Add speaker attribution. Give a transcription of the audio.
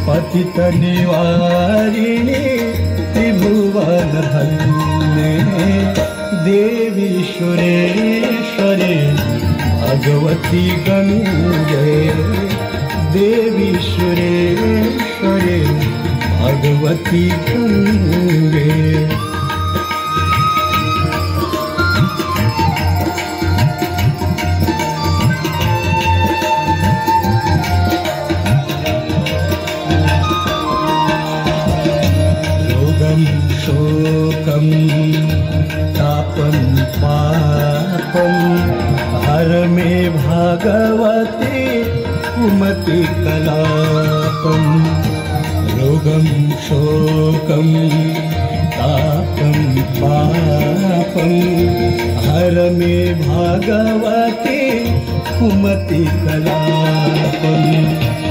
Speaker 1: पतित निवारिणी त्रिभुवन धन्ये देवी सुरेश्वरे भगवती गंगे देवी सुरेश्वरे भगवती गंगे। शोकं तापं पापं हर मे भगवती कुमति कलापं। रोगं शोकं तापं पापं हर मे भगवती कुमति कलापं।